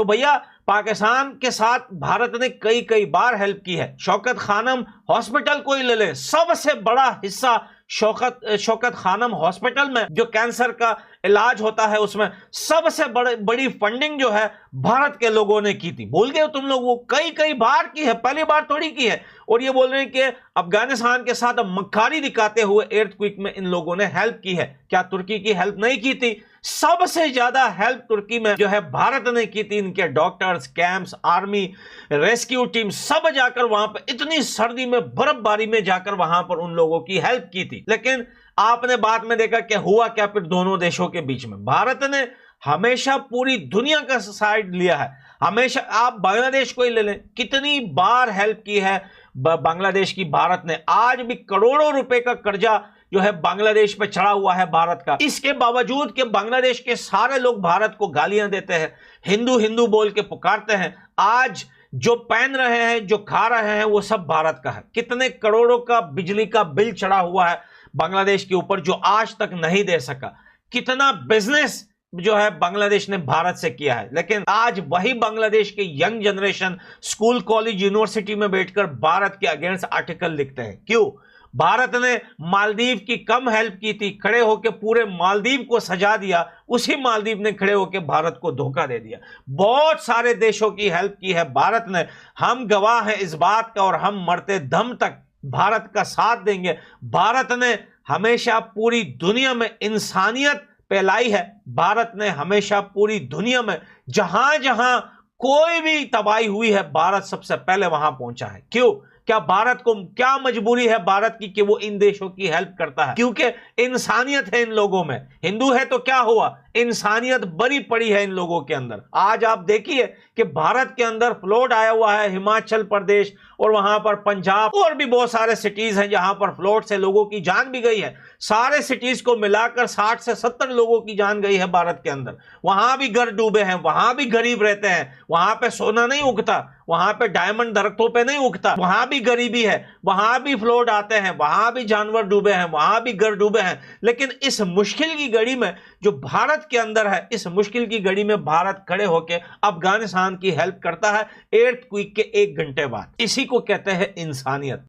तो भैया पाकिस्तान के साथ भारत ने कई कई बार हेल्प की है। शौकत खानम हॉस्पिटल को ही ले ले, सबसे बड़ा हिस्सा शौकत खानम हॉस्पिटल में जो कैंसर का इलाज होता है उसमें सबसे बड़ी फंडिंग जो है भारत के लोगों ने की थी। भूल गए तुम लोग? वो कई कई बार की है, पहली बार थोड़ी की है। और ये बोल रहे हैं कि अफगानिस्तान के साथ मक्कारी दिखाते हुए एर्थक्वेक में इन लोगों ने हेल्प की है। क्या तुर्की की हेल्प नहीं की थी? सबसे ज्यादा हेल्प तुर्की में जो है भारत ने की थी। इनके doctors, camps, army, rescue team सब जाकर वहां पर इतनी सर्दी में, बर्फबारी में जाकर वहां पर उन लोगों की हेल्प की थी। लेकिन आपने बाद में देखा कि हुआ क्या फिर दोनों देशों के बीच में। भारत ने हमेशा पूरी दुनिया का साइड लिया है। हमेशा आप बांग्लादेश को ही ले लें, कितनी बार हेल्प की है बांग्लादेश की भारत ने। आज भी करोड़ों रुपए का कर्जा जो है बांग्लादेश पे चढ़ा हुआ है भारत का। इसके बावजूद कि बांग्लादेश के सारे लोग भारत को गालियां देते हैं, हिंदू हिंदू बोल के पुकारते हैं, आज जो पहन रहे हैं, जो खा रहे हैं, वो सब भारत का है। कितने करोड़ों का बिजली का बिल चढ़ा हुआ है बांग्लादेश के ऊपर जो आज तक नहीं दे सका। कितना बिजनेस जो है बांग्लादेश ने भारत से किया है। लेकिन आज वही बांग्लादेश के young generation school, college, university में बैठकर भारत के अगेंस्ट आर्टिकल लिखते हैं। क्यों? भारत ने मालदीव की कम हेल्प की थी, खड़े होकर पूरे मालदीव को सजा दिया, उसी मालदीव ने खड़े होकर भारत को धोखा दे दिया। बहुत सारे देशों की हेल्प की है भारत ने। हम गवाह हैं इस बात का और हम मरते दम तक भारत का साथ देंगे। भारत ने हमेशा पूरी दुनिया में इंसानियत फैलाई है। भारत ने हमेशा पूरी दुनिया में जहां जहां कोई भी तबाही हुई है, भारत सबसे पहले वहां पहुंचा है। क्यों? क्या भारत को क्या मजबूरी है भारत की कि वो इन देशों की हेल्प करता है? क्योंकि इंसानियत है इन लोगों में। हिंदू है तो क्या हुआ, इंसानियत बड़ी पड़ी है इन लोगों के अंदर। आज आप देखिए कि भारत के अंदर फ्लड आया हुआ है, हिमाचल प्रदेश और वहां पर पंजाब और भी बहुत सारे सिटीज हैं जहां पर फ्लड से लोगों की जान भी गई है। सारे सिटीज को मिलाकर 60 से 70 लोगों की जान गई है भारत के अंदर। वहां भी घर डूबे हैं, वहां भी गरीब रहते हैं, वहां पे सोना नहीं उगता, वहां पे डायमंड दरख्तों पे नहीं उगता, वहां भी गरीबी है, वहां भी फ्लड आते हैं, वहां भी जानवर डूबे हैं, वहां भी घर डूबे हैं। लेकिन इस मुश्किल की घड़ी में जो भारत के अंदर है, इस मुश्किल की घड़ी में भारत खड़े होकर अफगानिस्तान की हेल्प करता है एर्थक्वेक के 1 घंटे बाद। इसी को कहते हैं इंसानियत।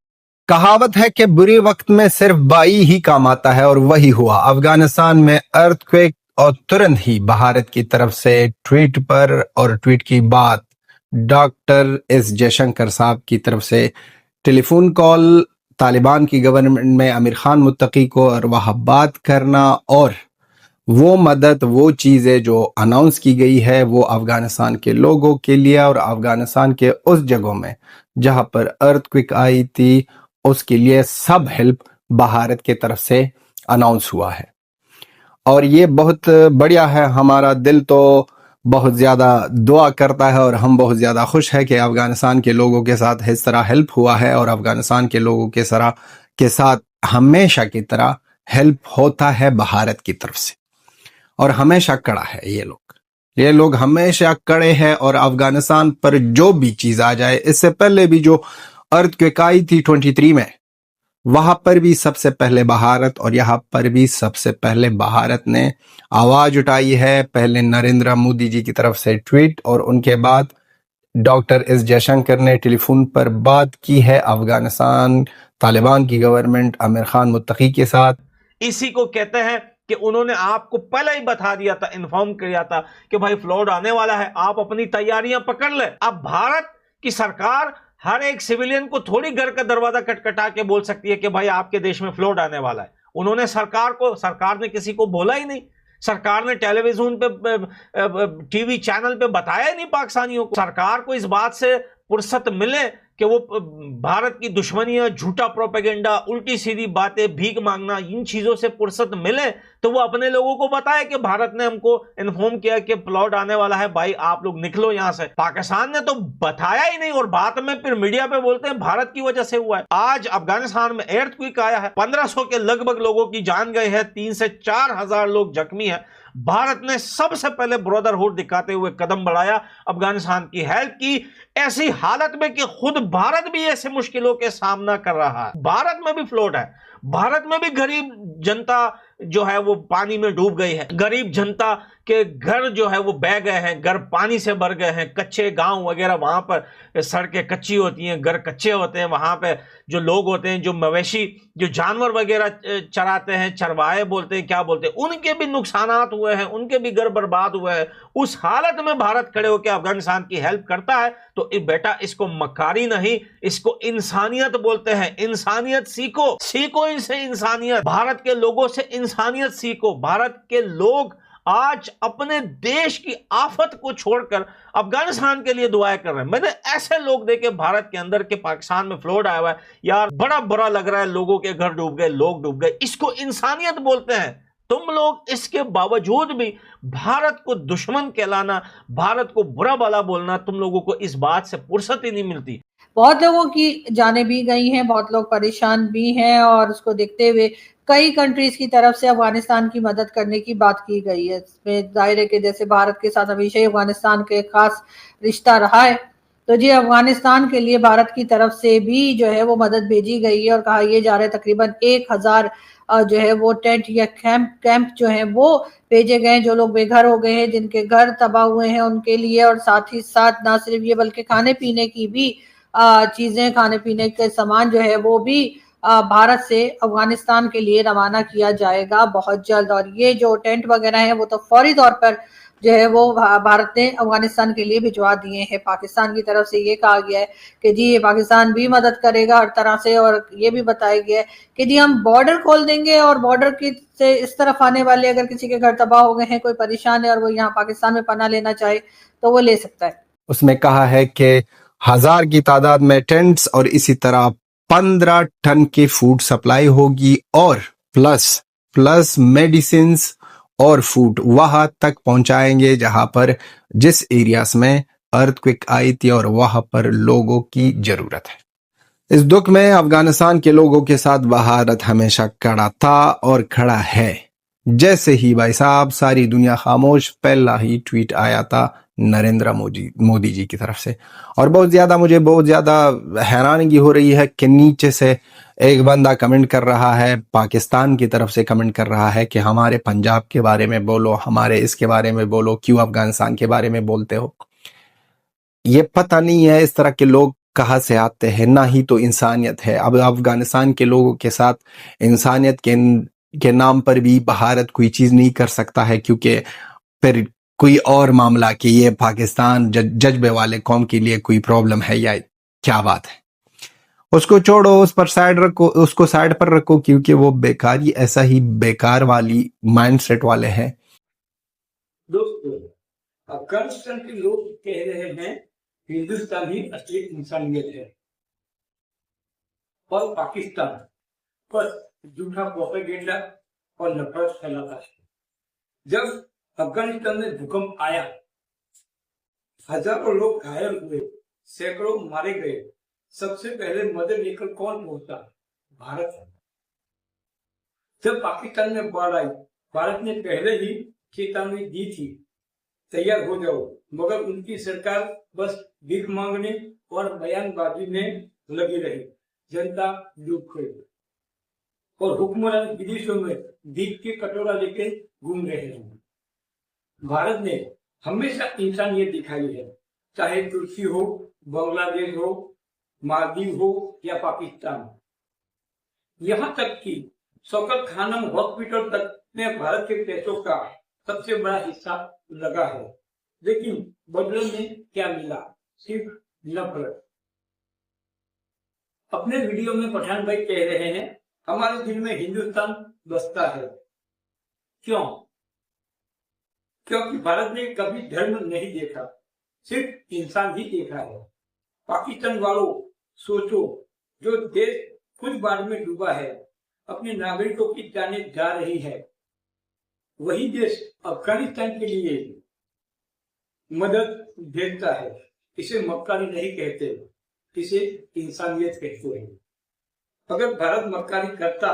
कहावत है कि बुरे वक्त में सिर्फ बाई ही काम आता है और वही हुआ अफगानिस्तान में अर्थक्वेक। और तुरंत ही भारत की तरफ से ट्वीट पर और ट्वीट की बात डॉक्टर एस जयशंकर साहब की तरफ से टेलीफोन कॉल तालिबान की गवर्नमेंट में आमिर खान मुत्तकी को और वहां बात करना और वो मदद, वो चीजें जो अनाउंस की गई है वो अफगानिस्तान के लोगों के लिए और अफगानिस्तान के उस जगहों में जहां पर अर्थक्वेक आई थी उसके लिए सब हेल्प भारत के तरफ से अनाउंस हुआ है। और ये बहुत बढ़िया है। हमारा दिल तो बहुत ज्यादा दुआ करता है और हम बहुत ज्यादा खुश है कि अफगानिस्तान के लोगों के साथ इस तरह हेल्प हुआ है और अफगानिस्तान के लोगों के साथ हमेशा की तरह हेल्प होता है भारत की तरफ से और हमेशा कड़ा है। ये लोग हमेशा कड़े हैं और अफगानिस्तान पर जो भी चीज आ जाए, इससे पहले भी जो अर्थक्वेक आई थी 23 में, वहां पर भी सबसे पहले भारत और यहाँ पर भी सबसे पहले भारत ने आवाज उठाई है। पहले नरेंद्र मोदी जी की तरफ से ट्वीट और उनके बाद डॉक्टर एस जयशंकर ने टेलीफोन पर बात की है अफगानिस्तान तालिबान की गवर्नमेंट आमिर खान मुत्तकी के साथ। इसी को कहते हैं कि उन्होंने आपको पहले ही बता दिया था, इन्फॉर्म किया था कि भाई फ्लड आने वाला है, आप अपनी तैयारियां पकड़ ले। अब भारत की सरकार हर एक सिविलियन को थोड़ी घर का दरवाजा खटखटा के बोल सकती है कि भाई आपके देश में फ्लड आने वाला है। उन्होंने सरकार ने किसी को बोला ही नहीं। सरकार ने टेलीविजन पे, टीवी चैनल पे बताया ही नहीं पाकिस्तानियों को। सरकार को इस बात से फुर्सत मिले कि वो भारत की दुश्मनियां, झूठा प्रोपेगेंडा, उल्टी सीधी बातें, भीख मांगना, इन चीजों से फुर्सत मिले तो वो अपने लोगों को बताए कि भारत ने हमको इन्फॉर्म किया कि फ्लड आने वाला है, भाई आप लोग निकलो यहां से। पाकिस्तान ने तो बताया ही नहीं और बाद में फिर मीडिया पे बोलते हैं भारत की वजह से हुआ है। आज अफगानिस्तान में एर्थक्वेक आया है, 1500 के लगभग लोगों की जान गई है, 3 से 4 हजार लोग जख्मी है। भारत ने सबसे पहले ब्रदरहुड दिखाते हुए कदम बढ़ाया, अफगानिस्तान की हेल्प की, ऐसी हालत में कि खुद भारत भी ऐसे मुश्किलों के सामना कर रहा है। भारत में भी फ्लड है, भारत में भी गरीब जनता जो है वो पानी में डूब गई है। गरीब जनता के घर जो है वो बह गए हैं, घर पानी से भर गए हैं। कच्चे गांव वगैरह, वहां पर सड़कें कच्ची होती हैं, घर कच्चे होते हैं। वहां पे जो लोग होते हैं, जो मवेशी, जो जानवर वगैरह चराते हैं, चरवाहे बोलते हैं, क्या बोलते हैं, उनके भी नुकसानात हुए हैं, उनके भी घर बर्बाद हुए हैं। उस हालत में भारत खड़े होकर अफगानिस्तान की हेल्प करता है तो बेटा इसको मक्कारी नहीं, इसको इंसानियत बोलते हैं। इंसानियत सीखो, सीखो इनसे इंसानियत। भारत के लोगों से इंसानियत सीखो। भारत के लोग आज अपने देश की आफत को छोड़कर अफगानिस्तान के लिए दुआएं कर रहे हैं। मैंने ऐसे लोग देखे भारत के अंदर के पाकिस्तान में फ्लड आया हुआ है, यार बड़ा बुरा लग रहा है। लोगों के घर डूब गए, लोग डूब गए, इसको इंसानियत बोलते हैं। तुम लोग इसके बावजूद भी भारत को दुश्मन कहलाना, भारत को बुरा भला बोलना, तुम लोगों को इस बात से फुर्सत ही नहीं मिलती। बहुत लोगों की जानें भी गई हैं, बहुत लोग परेशान भी हैं और उसको देखते हुए कई कंट्रीज की तरफ से अफगानिस्तान की मदद करने की बात की गई है। इसमें जाहिर है कि जैसे भारत के साथ हमेशा ही अफगानिस्तान के खास रिश्ता रहा है, तो जी अफगानिस्तान के लिए भारत की तरफ से भी जो है वो मदद भेजी गई है और कहा यह जा रहा है तकरीबन 1000 जो है वो टेंट या कैंप जो है वो भेजे गए हैं, जो लोग बेघर हो गए हैं, जिनके घर तबाह हुए हैं उनके लिए। और साथ ही साथ ना सिर्फ ये बल्कि खाने पीने की भी चीजें, खाने पीने के सामान जो है वो भी भारत से अफगानिस्तान के लिए रवाना किया जाएगा बहुत जल्द। और ये जो टेंट वगैरह है वो तो फौरी तौर पर जो है वो भारत ने अफगानिस्तान के लिए भिजवा दिए हैं। पाकिस्तान की तरफ से ये कहा गया है कि जी ये पाकिस्तान भी मदद करेगा हर तरह से, और ये भी बताया गया है कि जी हम बॉर्डर खोल देंगे और बॉर्डर की से इस तरफ आने वाले अगर किसी के घर तबाह हो गए हैं, कोई परेशान है और वो यहाँ पाकिस्तान में पनाह लेना चाहे तो वो ले सकता है। उसमें कहा है कि 1000 की तादाद में टेंट्स और इसी तरह 15 टन की फूड सप्लाई होगी और प्लस मेडिसिन और फूड वहां तक पहुंचाएंगे जहां पर जिस एरियाज में अर्थक्वेक आई थी और वहां पर लोगों की जरूरत है। इस दुख में अफगानिस्तान के लोगों के साथ भारत हमेशा खड़ा था और खड़ा है। जैसे ही भाई साहब सारी दुनिया खामोश, पहला ही ट्वीट आया था नरेंद्र मोदी जी की तरफ से। और मुझे बहुत ज्यादा हैरानगी हो रही है कि नीचे से एक बंदा कमेंट कर रहा है, पाकिस्तान की तरफ से कमेंट कर रहा है कि हमारे पंजाब के बारे में बोलो, हमारे इसके बारे में बोलो, क्यों अफगानिस्तान के बारे में बोलते हो। ये पता नहीं है इस तरह के लोग कहाँ से आते हैं, ना ही तो इंसानियत है। अब अफगानिस्तान के लोगों के साथ इंसानियत के नाम पर भी भारत कोई चीज नहीं कर सकता है, क्योंकि फिर कोई और मामला कि ये पाकिस्तान जज्बे वाले कौम के लिए कोई प्रॉब्लम है या क्या बात है, उसको छोड़ो, उस पर साइड रखो, उसको साइड पर रखो, क्योंकि वो बेकारी ऐसा ही बेकार वाली माइंडसेट वाले हैं। दोस्तों, अफगानिस्तान के लोग कह रहे हैं हिंदुस्तान ही असली इंसानियत है और पाकिस्तान पर झूठा प्रोपेगेंडा और नफरत फैलाता है। जब अफगानिस्तान में भूकंप आया, हजारों लोग घायल हुए, सैकड़ों मारे गए, सबसे पहले मदद लेकर कौन पहुंचा? भारत। जब पाकिस्तान में बाढ़ आई, भारत ने पहले ही चेतावनी दी थी, तैयार हो जाओ, मगर उनकी सरकार बस भीख मांगने और बयानबाजी में लगी रही। जनता डूब गई और हुक्मरान विदेशों में भीख के कटोरा लेके घूम रहे हैं। भारत ने हमेशा इंसानियत दिखाई है, चाहे तुर्की हो, बांग्लादेश हो, मालदीव हो या पाकिस्तान। यहाँ तक कि शौकत खानम हॉस्पिटल तक में भारत के पैसों का सबसे बड़ा हिस्सा लगा है, लेकिन बदले में क्या मिला? सिर्फ नफरत। अपने वीडियो में पठान भाई कह रहे हैं हमारे दिल में हिंदुस्तान बसता है। क्यों? क्योंकि भारत ने कभी धर्म नहीं देखा, सिर्फ इंसान ही देखा है। पाकिस्तान वालों सोचो, जो देश खुद बाढ़ में डूबा है, अपने नागरिकों की जाने जा रही है, वही देश अफगानिस्तान के लिए मदद भेजता है। इसे मक्कारी नहीं कहते, इसे इंसानियत कहते हैं। अगर भारत मक्कारी करता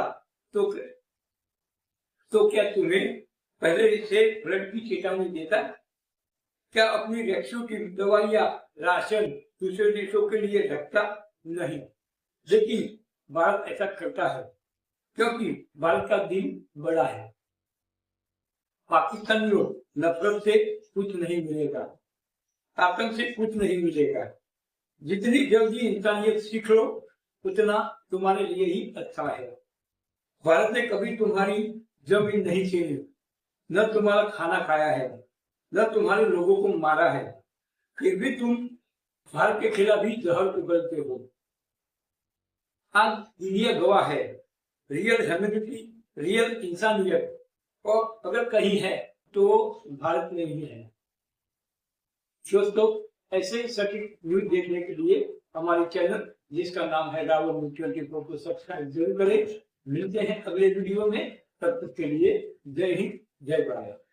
तो क्या तुम्हें पहले से फ्लड की चेतावनी देता? क्या अपनी वैक्सीन की दवाइयां, राशन दूसरे देशों के लिए रखता? नहीं। लेकिन भारत ऐसा करता है क्योंकि भारत का दिल बड़ा है। पाकिस्तानियों, नफरत से कुछ नहीं मिलेगा, आतंक से कुछ नहीं मिलेगा। जितनी जल्दी इंसानियत सीख लो उतना तुम्हारे लिए ही अच्छा है। भारत ने कभी तुम्हारी जमीन नहीं छीनी, न तुम्हारा खाना खाया है, न तुम्हारे लोगों को मारा है, फिर भी तुम भारत के खिलाफ ही जहर उगलते हो। आज दुनिया गवाह है, रियल ह्यूमैनिटी, रियल इंसानियत और अगर कहीं है तो भारत में ही है। दोस्तों, ऐसे सटीक न्यूज देखने के लिए हमारे चैनल जिसका नाम है रावल न्यूज को सब्सक्राइब जरूर करें। मिलते हैं अगले वीडियो में, तब तक के लिए जय हिंद, जय भारत।